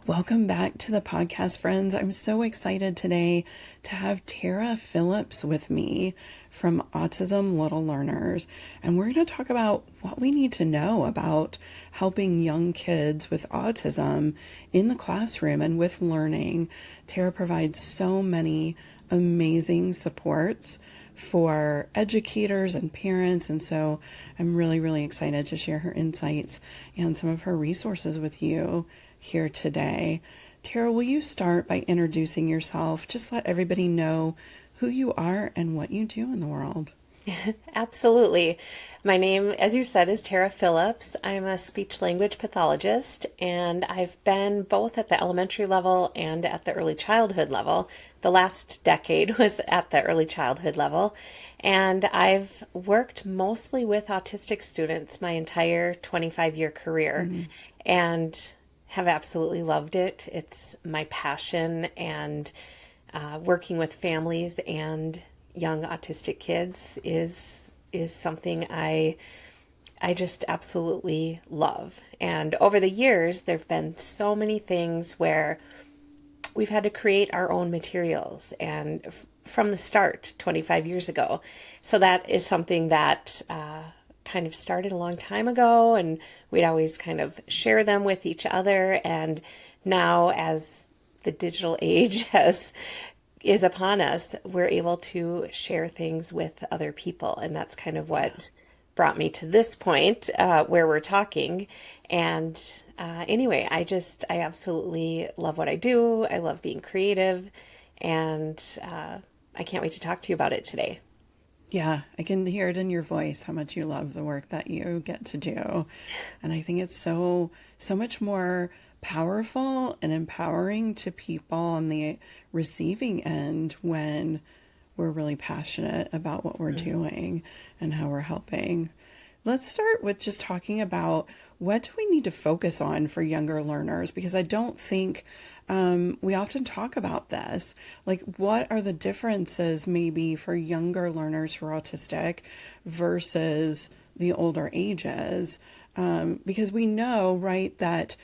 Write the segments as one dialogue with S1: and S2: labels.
S1: Welcome back to the podcast, friends. I'm so excited today to have Tara Phillips with me from Autism Little Learners. And we're going to talk about what we need to know about helping young kids with autism in the classroom and with learning. Tara provides so many amazing supports for educators and parents. And so I'm really excited to share her insights and some of her resources with you here today. Tara, will you start by introducing yourself? Just let everybody know who you are and what you do in the world.
S2: Absolutely. My name, as you said, is Tara Phillips. I'm a speech language pathologist, and I've been both at the elementary level and at the early childhood level. The last decade was at the early childhood level, and I've worked mostly with autistic students my entire 25-year career and have absolutely loved it. It's my passion, and working with families and young autistic kids is something I just absolutely love. And over the years, there've been so many things where we've had to create our own materials, and from the start 25 years ago. So that is something that kind of started a long time ago, and we'd always kind of share them with each other. And now, as the digital age is upon us, we're able to share things with other people. And that's kind of what brought me to this point where we're talking. And anyway, I absolutely love what I do. I love being creative. And I can't wait to talk to you about it today.
S1: Yeah, I can hear it in your voice how much you love the work that you get to do. And I think it's so much more powerful and empowering to people on the receiving end when we're really passionate about what we're doing and how we're helping. Let's start with just talking about what do we need to focus on for younger learners, because I don't think we often talk about this. Like, what are the differences maybe for younger learners who are autistic versus the older ages? Because we know, right, that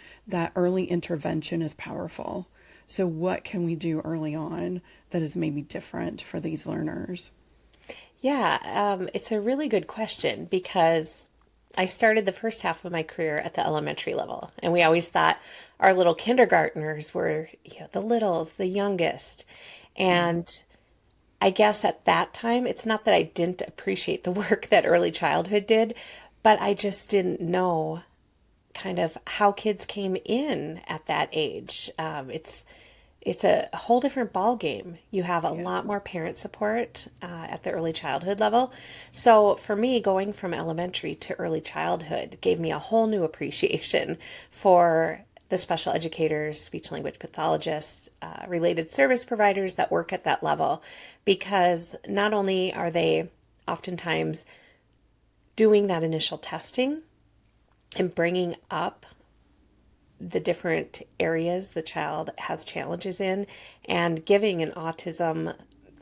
S1: early intervention is powerful. So what can we do early on that is maybe different for these learners?
S2: Yeah, it's a really good question because I started the first half of my career at the elementary level, and we always thought our little kindergartners were, the littles, the youngest.
S1: Yeah.
S2: And I guess at that time, it's not that I didn't appreciate the work that early childhood did, but I just didn't know kind of how kids came in at that age. It's a whole different ball game. You have a
S1: Yeah.
S2: lot more parent support at the early childhood level. So for me, going from elementary to early childhood gave me a whole new appreciation for the special educators, speech language pathologists, related service providers that work at that level, because not only are they oftentimes doing that initial testing and bringing up the different areas the child has challenges in and giving an autism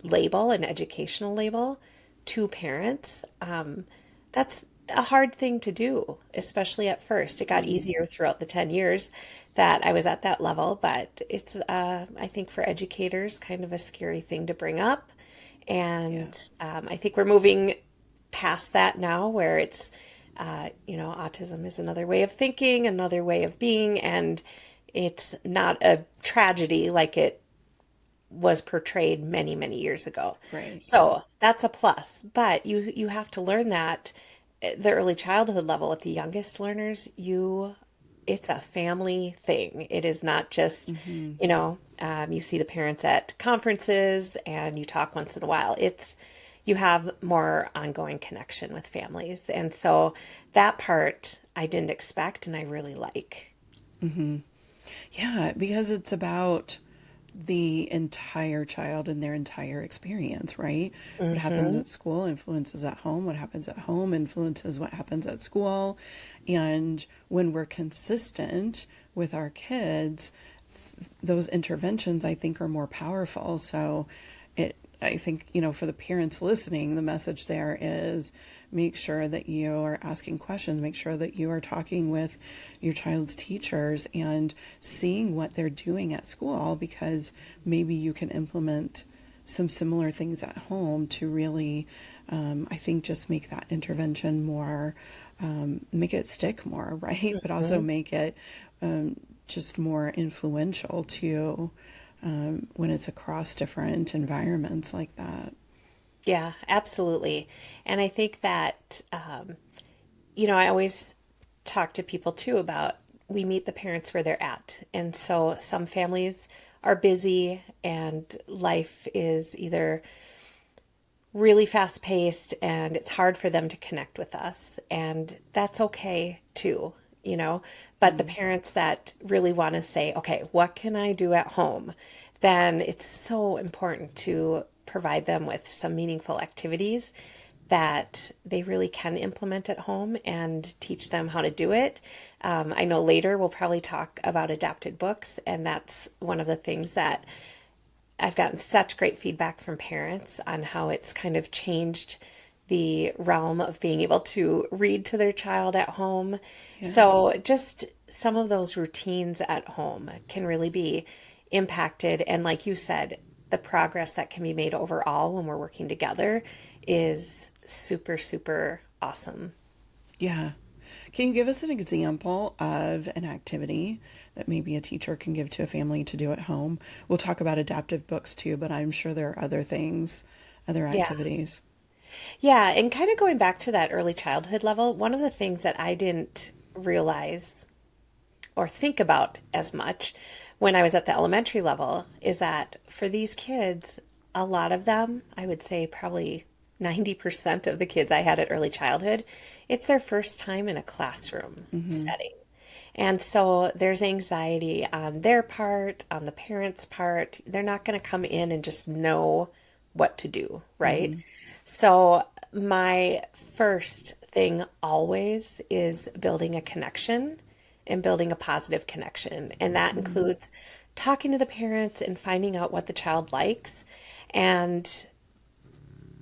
S2: label, an educational label to parents, that's a hard thing to do, especially at first. It got
S1: Mhm.
S2: easier throughout the 10 years that I was at that level, but it's, I think, for educators, kind of a scary thing to bring up.
S1: Yeah.
S2: And I think we're moving past that now where it's autism is another way of thinking, another way of being, and it's not a tragedy like it was portrayed many years ago.
S1: Right. Yeah.
S2: So that's a plus. But you have to learn that at the early childhood level with the youngest learners, it's a family thing. It is not just,
S1: Hmm.
S2: you see the parents at conferences and you talk once in a while. You have more ongoing connection with families. And so that part I didn't expect and I really like.
S1: Yeah, because it's about the entire child and their entire experience, right? What happens
S2: Hmm.
S1: at school influences at home. What happens at home influences what happens at school. And when we're consistent with our kids, those interventions, I think, are more powerful. So it I think, for the parents listening, the message there is make sure that you are asking questions, make sure that you are talking with your child's teachers and seeing what they're doing at school, because maybe you can implement some similar things at home to really, I think, just make that intervention more, make it stick more, right? But also
S2: Mhm.
S1: make it just more influential too, when it's across different environments like that.
S2: Yeah, absolutely. And I think that, I always talk to people too about we meet the parents where they're at. And so some families are busy and life is either really fast paced and it's hard for them to connect with us. And that's okay too, you know. But the
S1: Mm.
S2: parents that really want to say, okay, what can I do at home? Then it's so important to provide them with some meaningful activities that they really can implement at home and teach them how to do it. I know later we'll probably talk about adapted books, and that's one of the things that I've gotten such great feedback from parents on how it's kind of changed the realm of being able to read to their child at home.
S1: Yeah.
S2: So, just some of those routines at home can really be impacted. And, like you said, the progress that can be made overall when we're working together is super, super awesome.
S1: Yeah. Can you give us an example of an activity that maybe a teacher can give to a family to do at home? We'll talk about adaptive books too, but I'm sure there are other things, other
S2: Yeah.
S1: activities.
S2: Yeah. And kind of going back to that early childhood level, one of the things that I didn't realize or think about as much when I was at the elementary level is that for these kids, a lot of them, I would say probably 90% of the kids I had at early childhood, it's their first time in a classroom
S1: Mm-hmm.
S2: setting. And so there's anxiety on their part, on the parents' part. They're not going to come in and just know what to do, right?
S1: Mm-hmm.
S2: So my first thing always is building a connection and building a positive connection. And that
S1: Mm-hmm.
S2: includes talking to the parents and finding out what the child likes. And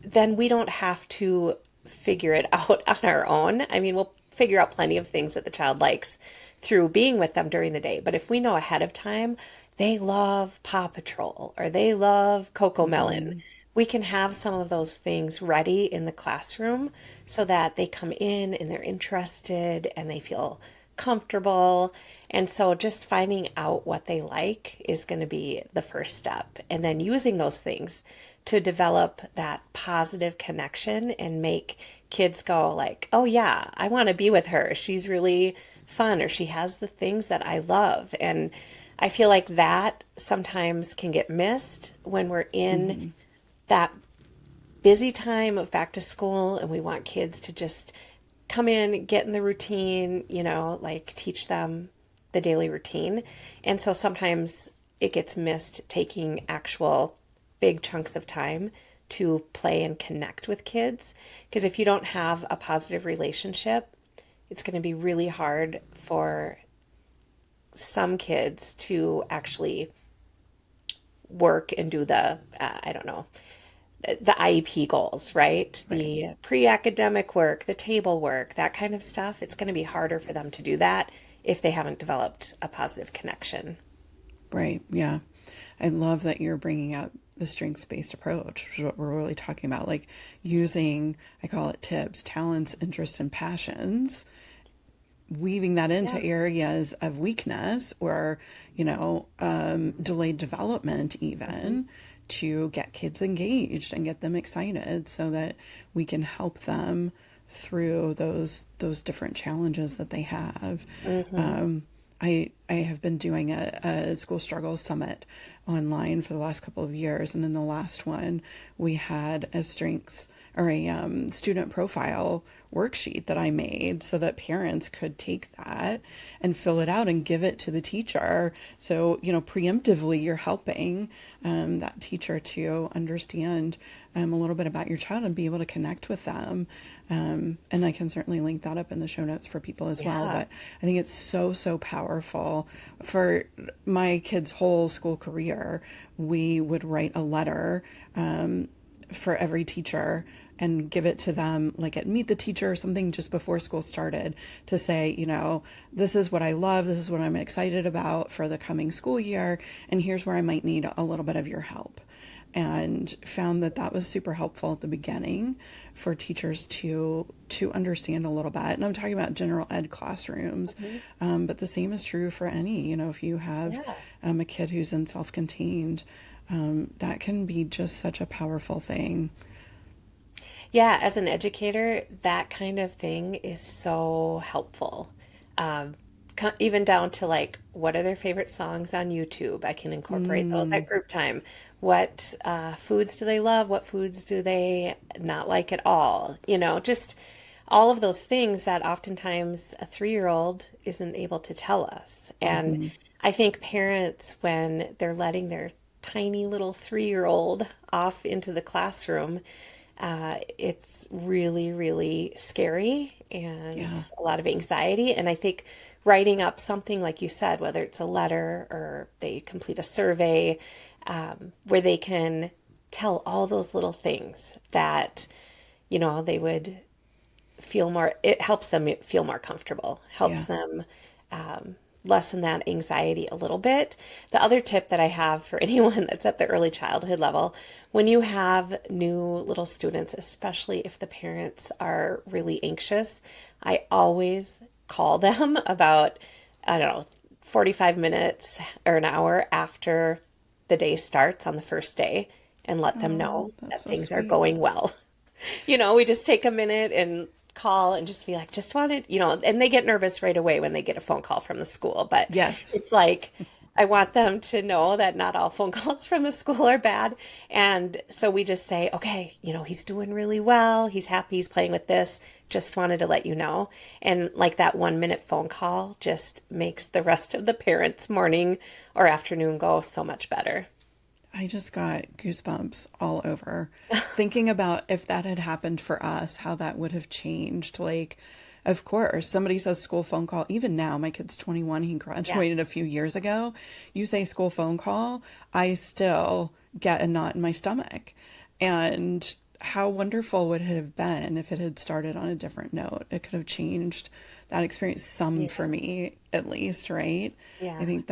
S2: then we don't have to figure it out on our own. I mean, we'll figure out plenty of things that the child likes through being with them during the day. But if we know ahead of time, they love Paw Patrol or they love Coco Melon,
S1: Mm-hmm.
S2: we can have some of those things ready in the classroom so that they come in and they're interested and they feel comfortable. And so just finding out what they like is going to be the first step. And then using those things to develop that positive connection and make kids go like, "Oh yeah, I want to be with her. She's really fun or she has the things that I love." And I feel like that sometimes can get missed when we're in
S1: Mm-hmm.
S2: that busy time of back to school and we want kids to just come in, get in the routine, like teach them the daily routine. And so sometimes it gets missed taking actual big chunks of time to play and connect with kids. Because if you don't have a positive relationship, it's going to be really hard for some kids to actually work and do I don't know, the IEP goals, right?
S1: Right.
S2: The pre academic work, the table work, that kind of stuff. It's going to be harder for them to do that if they haven't developed a positive connection.
S1: Right. Yeah. I love that you're bringing up the strengths based approach, which is what we're really talking about. Like using, I call it tips, talents, interests, and passions, weaving that into
S2: Yeah.
S1: areas of weakness or, delayed development,
S2: Hmm.
S1: even to get kids engaged and get them excited so that we can help them through those different challenges that they have.
S2: Hmm.
S1: I have been doing a school struggles summit online for the last couple of years, and in the last one, we had a strengths or a student profile worksheet that I made so that parents could take that and fill it out and give it to the teacher. So, preemptively, you're helping that teacher to understand a little bit about your child and be able to connect with them. And I can certainly link that up in the show notes for people as well.
S2: Yeah.
S1: But I think it's so, so powerful example, for my kids' whole school career, we would write a letter for every teacher and give it to them like at Meet the Teacher or something just before school started to say, this is what I love, this is what I'm excited about for the coming school year, and here's where I might need a little bit of your help. And found that was super helpful at the beginning for teachers to understand a little bit. And I'm talking about general ed classrooms, but the same is true for any, if you have
S2: Yeah.
S1: a kid who's in self-contained, that can be just such a powerful thing.
S2: Yeah, as an educator, that kind of thing is so helpful. Even down to like, what are their favorite songs on YouTube? I can incorporate those at group time. What foods do they love? What foods do they not like at all? Just all of those things that oftentimes a 3-year-old isn't able to tell us. And I think parents, when they're letting their tiny little 3-year-old off into the classroom, it's really, really scary and
S1: Yeah.
S2: a lot of anxiety. And I think writing up something like you said, whether it's a letter or they complete a survey, where they can tell all those little things that, they would feel more, it helps them feel more comfortable, helps
S1: Yeah.
S2: them lessen that anxiety a little bit. The other tip that I have for anyone that's at the early childhood level, when you have new little students, especially if the parents are really anxious, I always call them about, I don't know, 45 minutes or an hour after the day starts on the first day and let them
S1: Oh,
S2: know
S1: that's
S2: that
S1: so
S2: things are
S1: sweet.
S2: going well. We just take a minute and call and just be like, just wanted, and they get nervous right away when they get a phone call from the school. But
S1: Yes.
S2: it's like, I want them to know that not all phone calls from the school are bad. And so we just say, okay, he's doing really well. He's happy. He's playing with this. Just wanted to let you know. And like that 1-minute phone call just makes the rest of the parents' morning or afternoon go so much better.
S1: I just got goosebumps all over thinking about if that had happened for us, how that would have changed. Like, of course, somebody says school phone call. Even now, my kid's 21. He
S2: Yeah.
S1: graduated a few years ago. You say school phone call, I still get a knot in my stomach. And how wonderful would it have been if it had started on a different note? It could have changed that experience some for
S2: Yeah.
S1: me, at least, right? I
S2: Yeah.
S1: think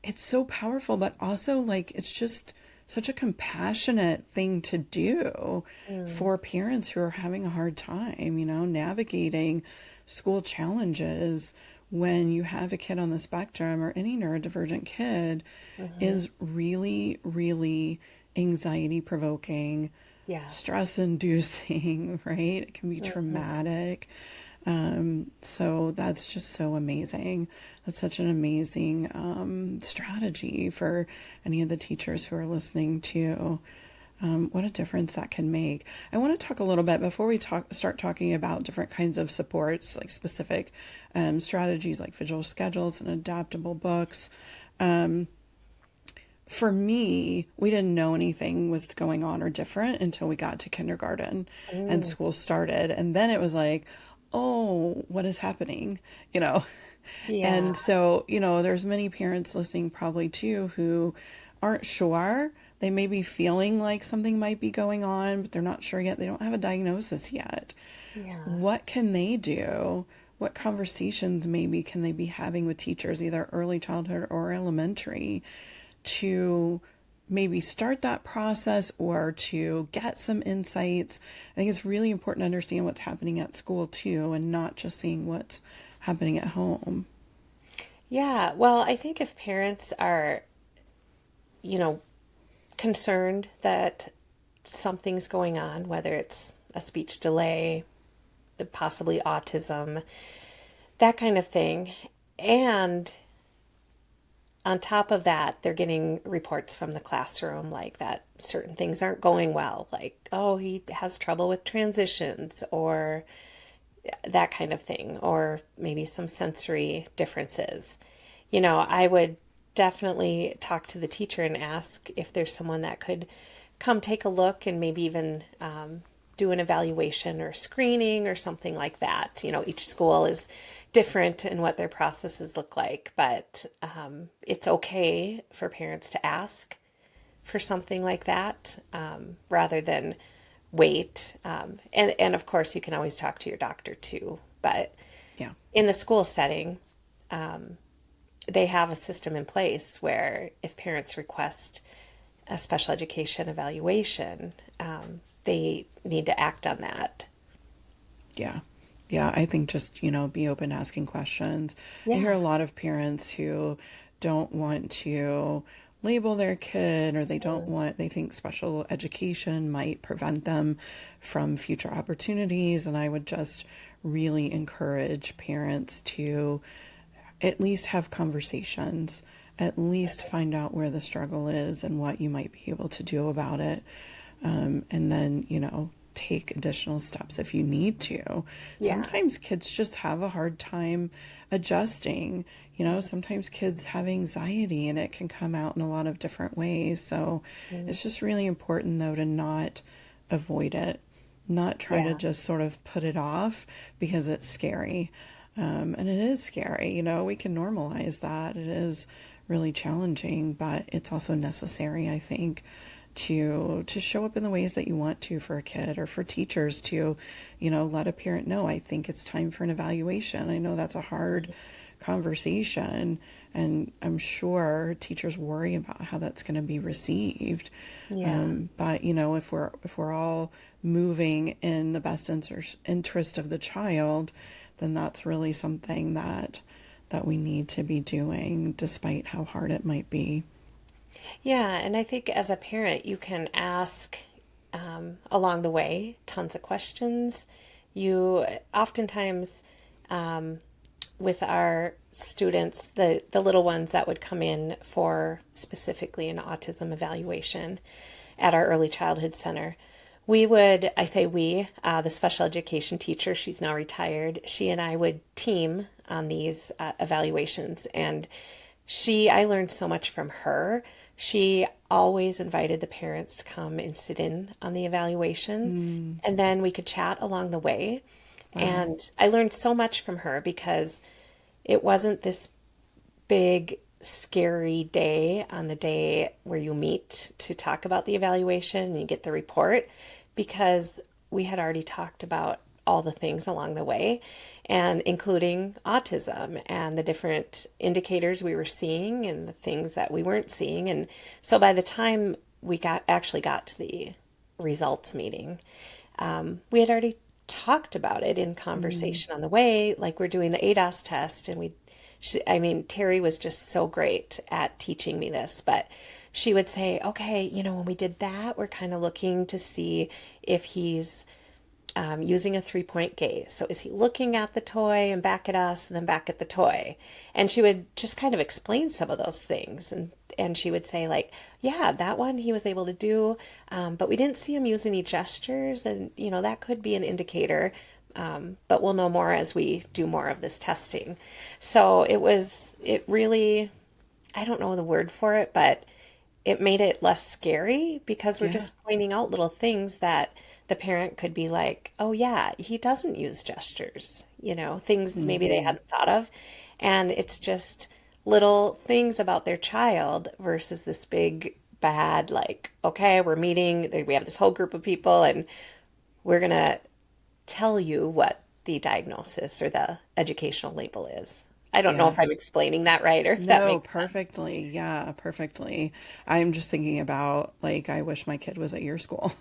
S1: it's so powerful, but also like it's just such a compassionate thing to do
S2: Mm.
S1: for parents who are having a hard time, navigating school challenges when you have a kid on the spectrum or any neurodivergent kid
S2: Hmm.
S1: is really, really anxiety provoking,
S2: Yeah.
S1: stress inducing, right? It can be
S2: Hmm.
S1: traumatic. So that's just so amazing. That's such an amazing strategy for any of the teachers who are listening to. What a difference that can make. I want to talk a little bit before we start talking about different kinds of supports, like specific strategies like visual schedules and adaptable books. For me, we didn't know anything was going on or different until we got to kindergarten and
S2: Mm.
S1: school started. And then it was like, oh, what is happening? You know?
S2: Yeah.
S1: And so, there's many parents listening probably too who aren't sure. They may be feeling like something might be going on, but they're not sure yet. They don't have a diagnosis yet.
S2: Yeah.
S1: What can they do? What conversations maybe can they be having with teachers, either early childhood or elementary, to maybe start that process or to get some insights? I think it's really important to understand what's happening at school too, and not just seeing what's happening at home.
S2: Yeah. Well, I think if parents are, you know, concerned that something's going on, whether it's a speech delay, possibly autism, that kind of thing, and on top of that, they're getting reports from the classroom like that certain things aren't going well, like, oh, he has trouble with transitions or that kind of thing, or maybe some sensory differences. I would definitely talk to the teacher and ask if there's someone that could come take a look and maybe even do an evaluation or screening or something like that. Each school is different in what their processes look like, but it's okay for parents to ask for something like that rather than wait. And of course, you can always talk to your doctor too. But
S1: Yeah.
S2: in the school setting, they have a system in place where if parents request a special education evaluation, they need to act on that.
S1: Yeah. Yeah, I think just, be open asking questions. I hear
S2: Yeah.
S1: a lot of parents who don't want to label their kid, or they think special education might prevent them from future opportunities. And I would just really encourage parents to at least have conversations, at least find out where the struggle is and what you might be able to do about it. And then, take additional steps if you need to.
S2: Yeah.
S1: Sometimes kids just have a hard time adjusting. Sometimes kids have anxiety and it can come out in a lot of different ways. So
S2: Mm.
S1: it's just really important, though, to not avoid it, not try to
S2: Yeah.
S1: just sort of put it off because it's scary. And it is scary, we can normalize that. It is really challenging, but it's also necessary, I think, to show up in the ways that you want to for a kid, or for teachers to, let a parent know, I think it's time for an evaluation. I know that's a hard conversation, and I'm sure teachers worry about how that's going to be received.
S2: Yeah.
S1: But if we're all moving in the best interest of the child, then that's really something that we need to be doing, despite how hard it might be.
S2: Yeah. And I think as a parent, you can ask along the way tons of questions. You oftentimes, with our students, the little ones that would come in for specifically an autism evaluation at our early childhood center, I say we, the special education teacher, she's now retired, she and I would team on these evaluations. And I learned so much from her. She always invited the parents to come and sit in on the evaluation,
S1: Mm,
S2: and then we could chat along the way.
S1: wow.
S2: And I learned so much from her because it wasn't this big, scary day on the day where you meet to talk about the evaluation and you get the report, because we had already talked about all the things along the way, and including autism and the different indicators we were seeing and the things that we weren't seeing. And so by the time we got to the results meeting, we had already talked about it in
S1: Mm,
S2: conversation on the way, like we're doing the ADOS test. And I mean, Terry was just so great at teaching me this, but she would say, okay, when we did that, we're kind of looking to see if he's using a 3-point gaze. So is he looking at the toy and back at us and then back at the toy? And she would just kind of explain some of those things. And she would say, like, yeah, that one he was able to do, but we didn't see him use any gestures. And, that could be an indicator. But we'll know more as we do more of this testing. So it really, I don't know the word for it, but it made it less scary because we're
S1: yeah.
S2: just pointing out little things that the parent could be like, oh, yeah, he doesn't use gestures, things maybe they
S1: Hmm.
S2: hadn't thought of. And it's just little things about their child versus this big, bad, like, okay, we're meeting, we have this whole group of people, and we're going to tell you what the diagnosis or the educational label is. I don't know
S1: Yeah.
S2: if I'm explaining that right or if that
S1: No,
S2: makes sense.
S1: perfectly. Yeah, perfectly. I'm just thinking about, like, I wish my kid was at your school.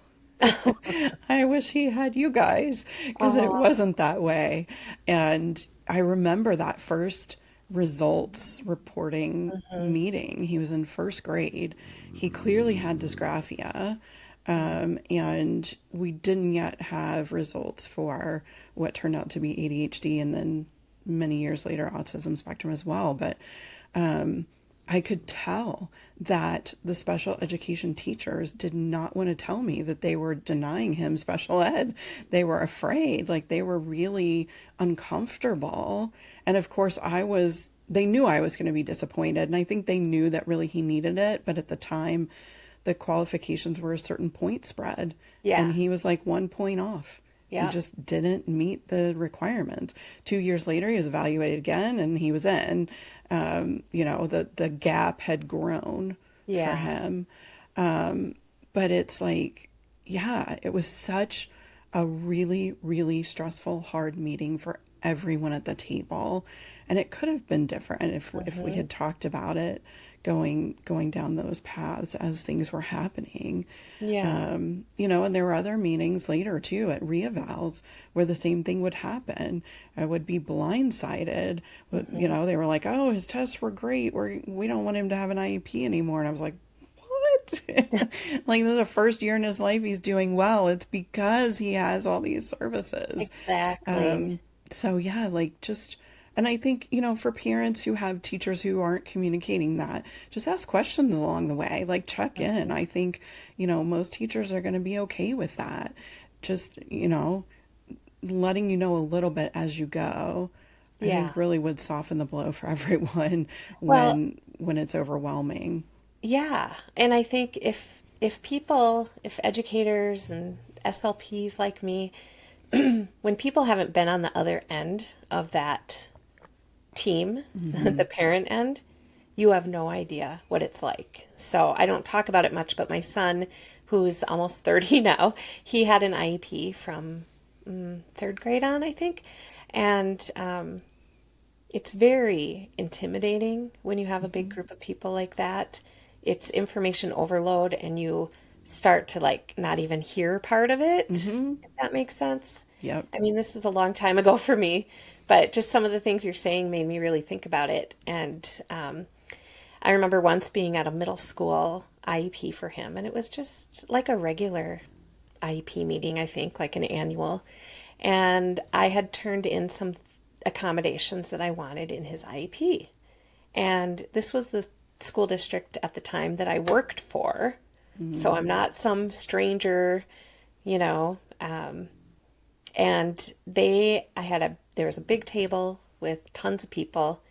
S1: I wish he had you guys, because it
S2: Oh,
S1: wasn't that way. And I remember that first results reporting
S2: mhm.
S1: meeting. He was in first grade. He clearly had dysgraphia. And we didn't yet have results for what turned out to be ADHD, and then many years later, autism spectrum as well. But I could tell that the special education teachers did not want to tell me that they were denying him special ed. They were afraid, like they were really uncomfortable. And of course, they knew I was going to be disappointed. And I think they knew that really he needed it. But at the time, the qualifications were a certain point spread. And
S2: Yeah.
S1: he was like 1 point off. He
S2: Yeah.
S1: just didn't meet the requirements. 2 years later, he was evaluated again and he was in. The gap had grown for
S2: Yeah.
S1: him. But it's like, yeah, it was such a really, really stressful, hard meeting for everyone at the table. And it could have been different if we
S2: Hmm.
S1: had talked about it going down those paths as things were happening.
S2: Yeah.
S1: And there were other meetings later too at reevals where the same thing would happen. I would be blindsided.
S2: Hmm.
S1: They were like, "Oh, his tests were great. We don't want him to have an IEP anymore." And I was like, "What?" Like, this is the first year in his life he's doing well. It's because he has all these services.
S2: Exactly.
S1: Um, so yeah, like just, and I think, for parents who have teachers who aren't communicating that, just ask questions along the way, like check in.
S2: Hmm.
S1: I think, most teachers are going to be okay with that. Just, letting you know a little bit as you go, I
S2: Yeah.
S1: think really would soften the blow for everyone
S2: Well,
S1: when it's overwhelming.
S2: yeah. And I think if people, if educators and SLPs like me, when people haven't been on the other end of that team,
S1: Hmm.
S2: the parent end, you have no idea what it's like. So I don't talk about it much, but my son, who's almost 30 now, he had an IEP from third grade on, I think. And it's very intimidating when you have a big
S1: Hmm.
S2: group of people like that. It's information overload, and you start to like not even hear part of it,
S1: Hmm.
S2: if that makes sense.
S1: Yep.
S2: I mean, this is a long time ago for me, but just some of the things you're saying made me really think about it. And I remember once being at a middle school IEP for him, and it was just like a regular IEP meeting, I think, like an annual. And I had turned in some accommodations that I wanted in his IEP. And this was the school district at the time that I worked for. So
S1: Hmm.
S2: I'm not some stranger, you know. And there was a big table with tons of people.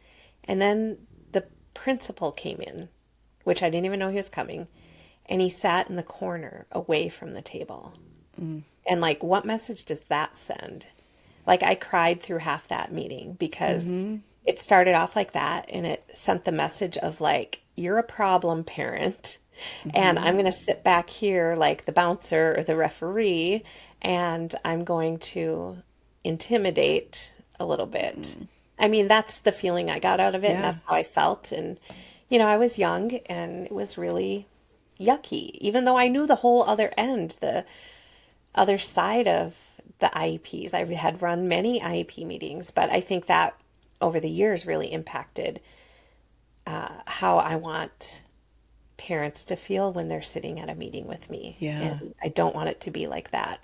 S2: And then the principal came in, which I didn't even know he was coming. And he sat in the corner away from the table. And like, what message does that send? Like, I cried through half that meeting because
S1: Hmm.
S2: it started off like that and it sent the message of like, you're a problem parent. And I'm
S1: Hmm.
S2: going to sit back here like the bouncer or the referee and I'm going to intimidate a little bit. I mean, that's the feeling I got out of it and
S1: Yeah.
S2: that's how I felt. And, I was young and it was really yucky, even though I knew the whole other end, the other side of the IEPs. I had run many IEP meetings, but I think that over the years really impacted how I want parents to feel when they're sitting at a meeting with me.
S1: Yeah.
S2: And I don't want it to be like that.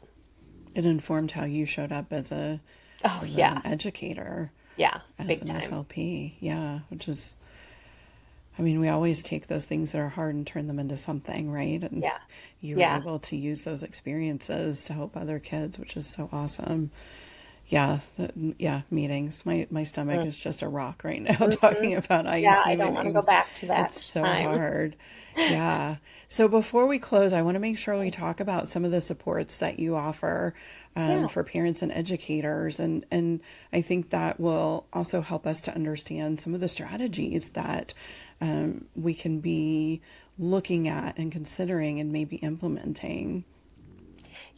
S1: It informed how you showed up
S2: Oh,
S1: as
S2: yeah.
S1: an educator,
S2: Yeah.
S1: as
S2: Big
S1: an
S2: time.
S1: SLP. Yeah, which is, I mean, we always take those things that are hard and turn them into something, right? And
S2: Yeah.
S1: you were
S2: Yeah.
S1: able to use those experiences to help other kids, which is so awesome. Yeah, yeah, meetings. My stomach is just a rock right now
S2: Mm-hmm.
S1: talking about
S2: Yeah. I
S1: IEP
S2: don't want to go
S1: meetings.
S2: back to
S1: It's
S2: that
S1: so
S2: time.
S1: hard. Yeah. So before we close, I want to make sure we talk about some of the supports that you offer
S2: Yeah.
S1: for parents and educators, and I think that will also help us to understand some of the strategies that we can be looking at and considering and maybe implementing.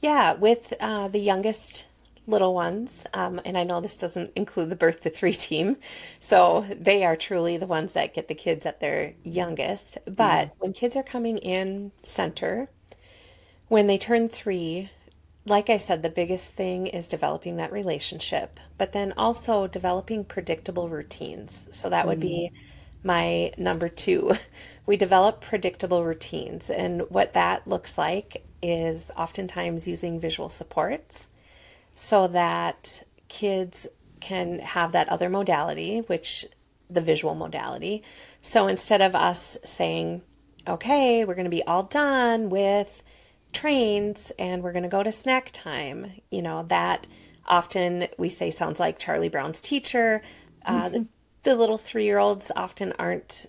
S2: Yeah, with the youngest little ones, and I know this doesn't include the birth to three team, so they are truly the ones that get the kids at their youngest.
S1: Yeah.
S2: But when kids are coming in center, when they turn three, like I said, the biggest thing is developing that relationship, but then also developing predictable routines. So that would
S1: Mm,
S2: be my number two. We develop predictable routines, and what that looks like is oftentimes using visual supports so that kids can have that other modality, which the visual modality. So instead of us saying, okay, we're going to be all done with trains and we're going to go to snack time, that often we say sounds like Charlie Brown's teacher. The little 3-year-olds often aren't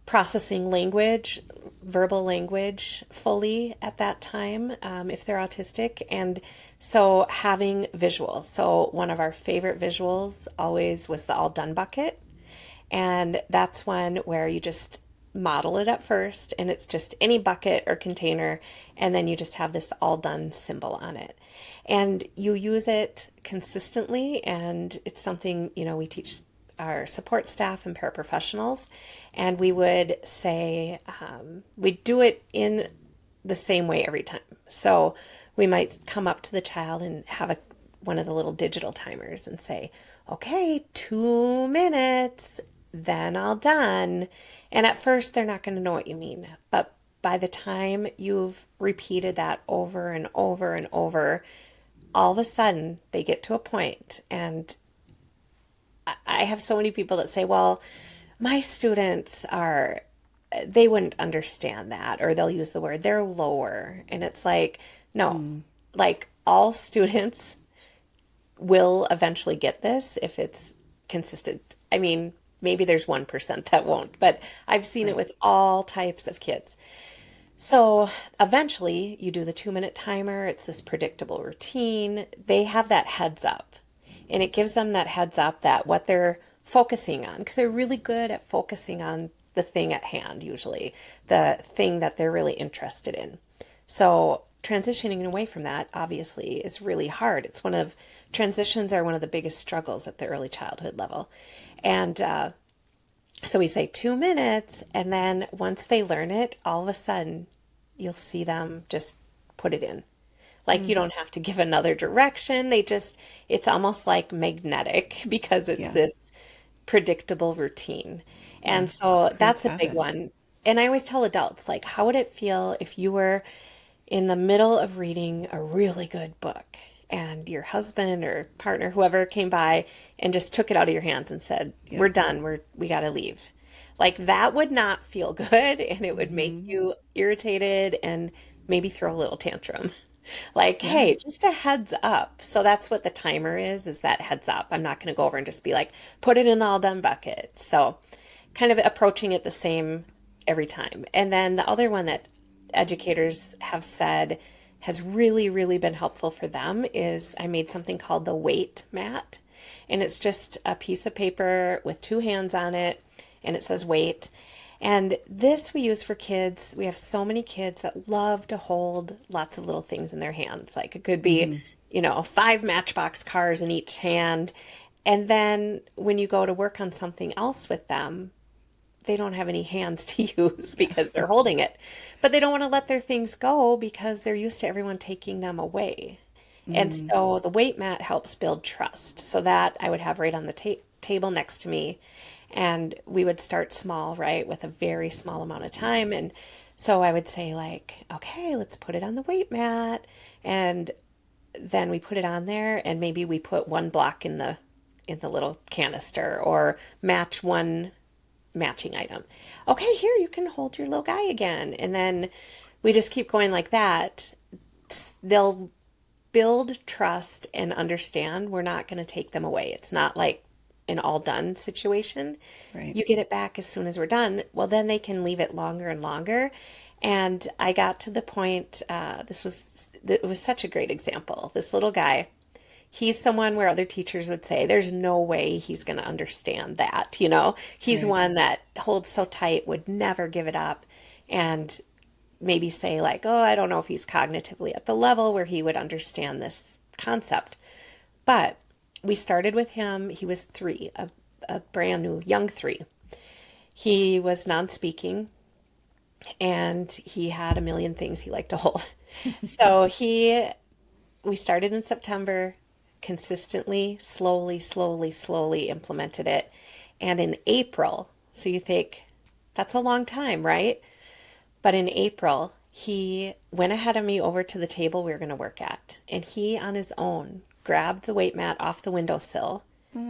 S2: processing language, verbal language fully at that time, if they're autistic. And so having visuals. So one of our favorite visuals always was the all done bucket. And that's one where you just model it at first, and it's just any bucket or container, and then you just have this all done symbol on it. And you use it consistently, and it's something, we teach our support staff and paraprofessionals, and we would say, we do it in the same way every time. So we might come up to the child and have one of the little digital timers and say, okay, 2 minutes, then all done. And at first, they're not going to know what you mean. But by the time you've repeated that over and over and over, all of a sudden they get to a point. And I have so many people that say, well, my students they wouldn't understand that, or they'll use the word, they're lower. And it's like, no, like all students will eventually get this if it's consistent. I mean, maybe there's 1% that won't, but I've seen it with all types of kids. So eventually you do the 2-minute timer. It's this predictable routine. They have that heads up, and it gives them that heads up that what they're focusing on, because they're really good at focusing on the thing at hand, usually the thing that they're really interested in. So transitioning away from that obviously is really hard. Transitions are one of the biggest struggles at the early childhood level. And so we say 2 minutes, and then once they learn it, all of a sudden you'll see them just put it in. Like you don't have to give another direction. It's almost like magnetic because it's this predictable routine. And so that's a big one. And I always tell adults, like, how would it feel if you were in the middle of reading a really good book and your husband or partner, whoever came by and just took it out of your hands and said, we're done, we got to leave. Like that would not feel good, and it would make you irritated and maybe throw a little tantrum. Like, hey, just a heads up. So that's what the timer is that heads up. I'm not going to go over and just be like, put it in the all done bucket. So kind of approaching it the same every time. And then the other one that educators have said has really, really been helpful for them is I made something called the weight mat. And it's just a piece of paper with 2 hands on it, and it says weight. And this we use for kids. We have so many kids that love to hold lots of little things in their hands. Like it could be, 5 Matchbox cars in each hand. And then when you go to work on something else with them, they don't have any hands to use because they're holding it. But they don't want to let their things go because they're used to everyone taking them away. And so the weight mat helps build trust. So that I would have right on the table next to me. And we would start small, right, with a very small amount of time. And so I would say like, okay, let's put it on the weight mat. And then we put it on there, and maybe we put 1 block in the little canister, or match one matching item. Okay, here you can hold your little guy again. And then we just keep going like that. They'll build trust and understand we're not going to take them away. It's not like an all done situation.
S1: Right.
S2: You get it back as soon as we're done. Well, then they can leave it longer and longer. And I got to the point, it was such a great example. This little guy, he's someone where other teachers would say, there's no way he's going to understand that. He's one that holds so tight, would never give it up, and maybe say like, oh, I don't know if he's cognitively at the level where he would understand this concept. But we started with him. He was 3, a brand new young 3. He was non-speaking, and he had a million things he liked to hold. So we started in September, consistently, slowly implemented it. And in April, so you think that's a long time, right? But in April, he went ahead of me over to the table we were going to work at. And he, on his own, grabbed the weight mat off the windowsill,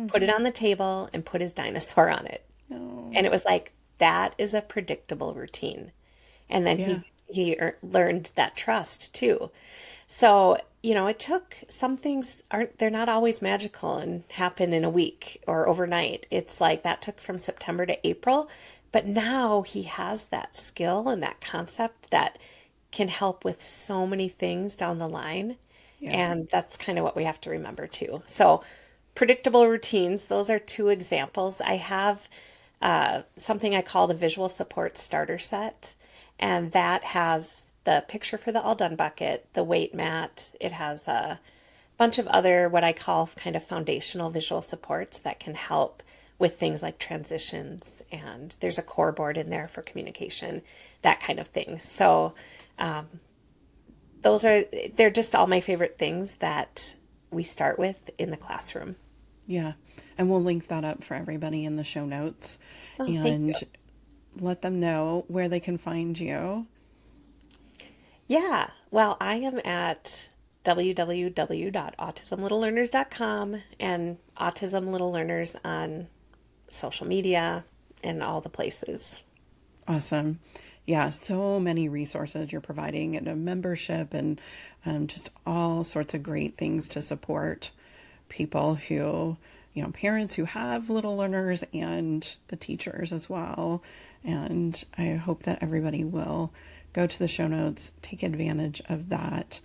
S2: put it on the table, and put his dinosaur on it.
S1: Oh.
S2: And it was like, that is a predictable routine. And then he learned that trust too. So, it took, some things they're not always magical and happen in a week or overnight. It's like that took from September to April, But now he has that skill and that concept that can help with so many things down the line.
S1: Yeah.
S2: And that's kind of what we have to remember too. So, predictable routines, those are two examples. I have something I call the visual support starter set, and that has the picture for the all done bucket, the weight mat. It has a bunch of other what I call kind of foundational visual supports that can help with things like transitions, and there's a core board in there for communication, that kind of thing. So those are they're just all my favorite things that we start with in the classroom.
S1: Yeah. And we'll link that up for everybody in the show notes
S2: Oh, thank you.
S1: and let them know where they can find you.
S2: Yeah, well, I am at www.autismlittlelearners.com and Autism Little Learners on social media and all the places.
S1: Awesome. Yeah, so many resources you're providing and a membership and just all sorts of great things to support people who, parents who have little learners and the teachers as well. And I hope that everybody will go to the show notes, take advantage of that.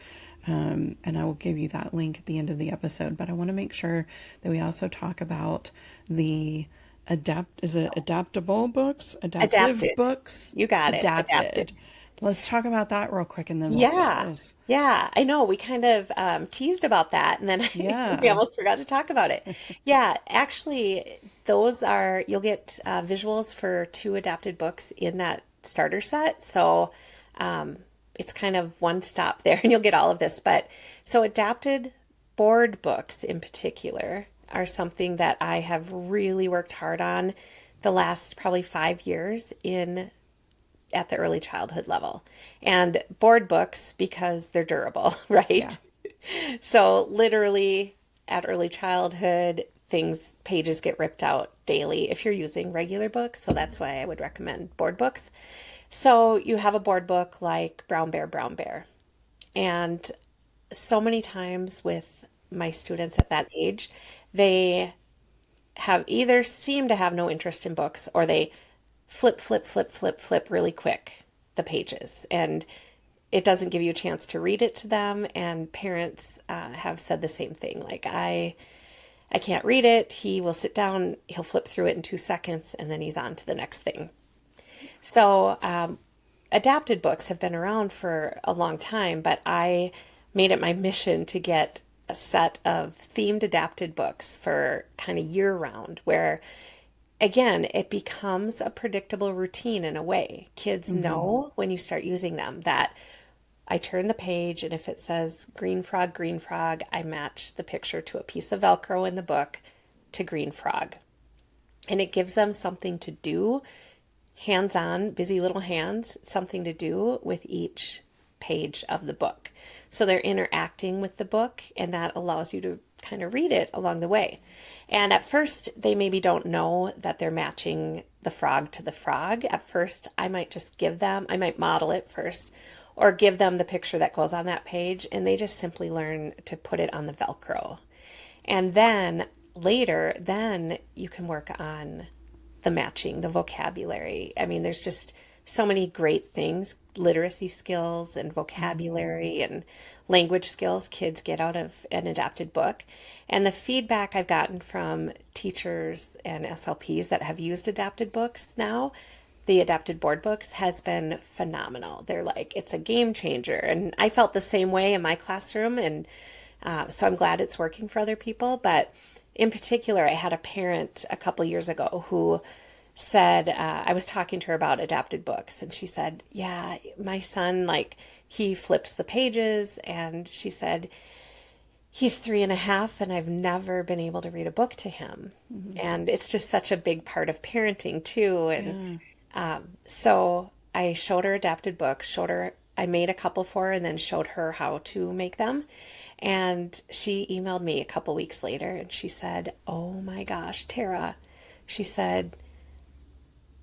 S1: And I will give you that link at the end of the episode. But I want to make sure that we also talk about the adaptable books, adaptive
S2: Adapted.
S1: books,
S2: You got it. Adapted.
S1: adapted. Let's talk about that real quick and then we'll
S2: Yeah.
S1: close.
S2: Yeah, I know. We kind of teased about that and then we
S1: Yeah.
S2: almost forgot to talk about it. Yeah, actually, those are, you'll get visuals for two adapted books in that starter set. So um, it's kind of one stop there and you'll get all of this. But so adapted board books in particular are something that I have really worked hard on the last probably 5 years in at the early childhood level. And board books because they're durable,
S1: Yeah.
S2: right? So literally at early childhood, pages get ripped out daily if you're using regular books. So that's why I would recommend board books. So you have a board book like Brown Bear, Brown Bear. And so many times with my students at that age, they have either seem to have no interest in books or they flip, flip, flip, flip, flip really quick the pages. And it doesn't give you a chance to read it to them. And parents have said the same thing. Like, I can't read it. He will sit down, he'll flip through it in 2 seconds, and then he's on to the next thing. So, adapted books have been around for a long time, but I made it my mission to get a set of themed adapted books for kind of year round, where again, it becomes a predictable routine in a way. Kids know when you start using them that I turn the page, and if it says green frog, I match the picture to a piece of Velcro in the book to green frog. And it gives them something to do, hands on, busy little hands, something to do with each page of the book. So they're interacting with the book, and that allows you to kind of read it along the way. And at first, they maybe don't know that they're matching the frog to the frog. At first, I might just I might model it first, or give them the picture that goes on that page, and they just simply learn to put it on the Velcro. And then later, then you can work on the matching, the vocabulary. I mean, there's just so many great things, literacy skills and vocabulary and language skills kids get out of an adapted book. And the feedback I've gotten from teachers and SLPs that have used adapted books now, the adapted board books, has been phenomenal. They're like, it's a game changer. And I felt the same way in my classroom. And so I'm glad it's working for other people. But in particular, I had a parent a couple years ago who said, I was talking to her about adapted books, and she said, yeah, my son, like, he flips the pages, and she said, he's 3.5, and I've never been able to read a book to him. And it's just such a big part of parenting, too. And
S1: Yeah.
S2: so I showed her adapted books, I made a couple for her, and then showed her how to make them. And she emailed me a couple weeks later, and she said, oh my gosh, Tara, she said,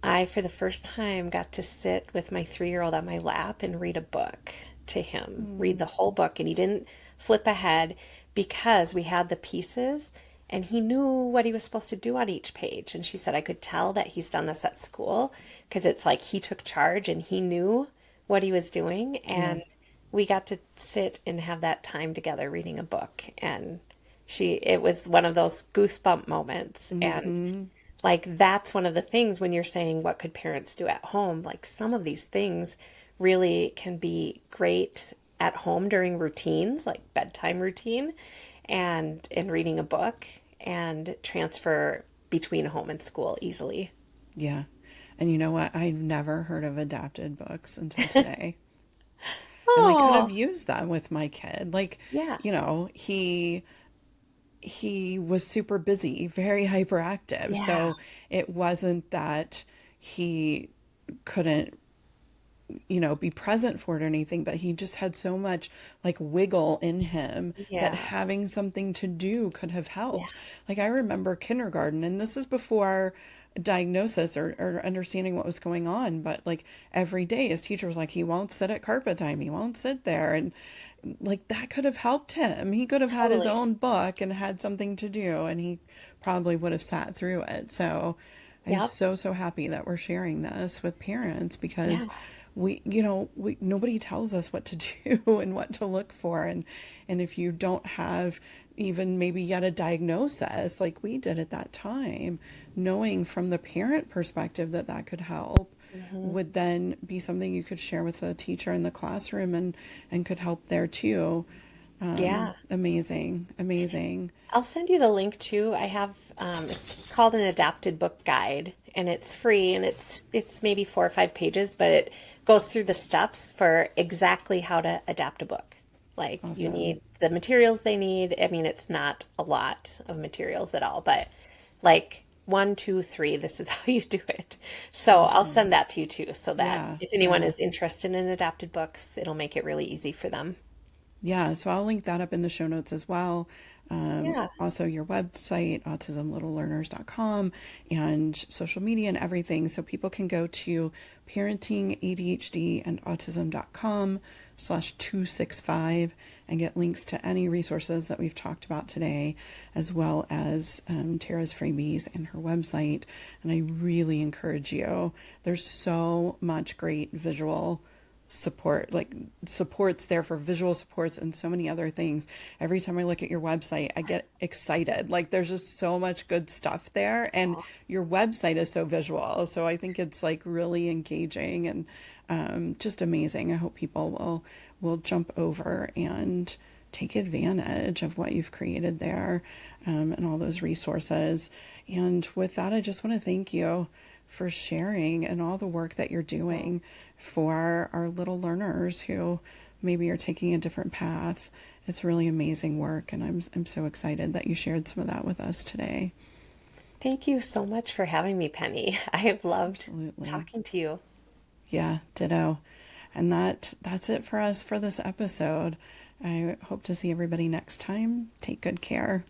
S2: I, for the first time, got to sit with my 3-year-old on my lap and read a book to him, read the whole book. And he didn't flip ahead because we had the pieces and he knew what he was supposed to do on each page. And she said, I could tell that he's done this at school because it's like he took charge and he knew what he was doing.
S1: Yeah.
S2: And we got to sit and have that time together reading a book. And it was one of those goosebump moments. And
S1: Mm-hmm.
S2: like, that's one of the things when you're saying, what could parents do at home? Like, some of these things really can be great at home during routines, like bedtime routine and in reading a book, and transfer between home and school easily.
S1: Yeah. And you know what? I never heard of adapted books until today. And I could have
S2: Oh,
S1: used them with my kid. Like,
S2: yeah.
S1: he was super busy, very hyperactive.
S2: Yeah.
S1: So it wasn't that he couldn't, be present for it or anything, but he just had so much like wiggle in him that
S2: Yeah.
S1: having something to do could have
S2: Yeah.
S1: helped. Like I remember kindergarten, and this is before diagnosis or understanding what was going on, but like every day his teacher was like, he won't sit at carpet time, he won't sit there. And like that could have helped him. He could have had his
S2: Totally.
S1: own book and had something to do, and he probably would have sat through it. So I'm
S2: Yep.
S1: so, so happy that we're sharing this with parents
S2: Yeah.
S1: because we nobody tells us what to do and what to look for. And if you don't have even maybe yet a diagnosis like we did at that time, knowing from the parent perspective that that could help
S2: Hmm.
S1: would then be something you could share with the teacher in the classroom and could help there too.
S2: Yeah.
S1: Amazing, amazing.
S2: I'll send you the link too. I have it's called an adapted book guide, and it's free, and it's maybe 4 or 5 pages, but it goes through the steps for exactly how to adapt a book. Like, you
S1: Awesome.
S2: need the materials they need. I mean, it's not a lot of materials at all, but like 1, 2, 3, this is how you do it. So I'll
S1: Awesome.
S2: send that to you too, so that
S1: Yeah,
S2: if anyone
S1: yeah.
S2: is interested in adapted books, it'll make it really easy for them.
S1: Yeah, so I'll link that up in the show notes as well.
S2: Yeah.
S1: Also, your website, autismlittlelearners.com, and social media and everything. So people can go to parentingadhd and autism.com/265 and get links to any resources that we've talked about today, as well as Tara's freebies and her website. And I really encourage you. There's so much great visual support, like supports there for visual supports and so many other things. Every time I look at your website, I get excited. Like there's just so much good stuff there, and your website is so visual. So I think it's like really engaging and just amazing. I hope people will jump over and take advantage of what you've created there, and all those resources. And with that, I just want to thank you for sharing and all the work that you're doing for our little learners who maybe are taking a different path. It's really amazing work, and I'm so excited that you shared some of that with us today.
S2: Thank you so much for having me, Penny. I have loved
S1: Absolutely.
S2: talking to you.
S1: Yeah, ditto. And that's it for us for this episode. I hope to see everybody next time. Take good care.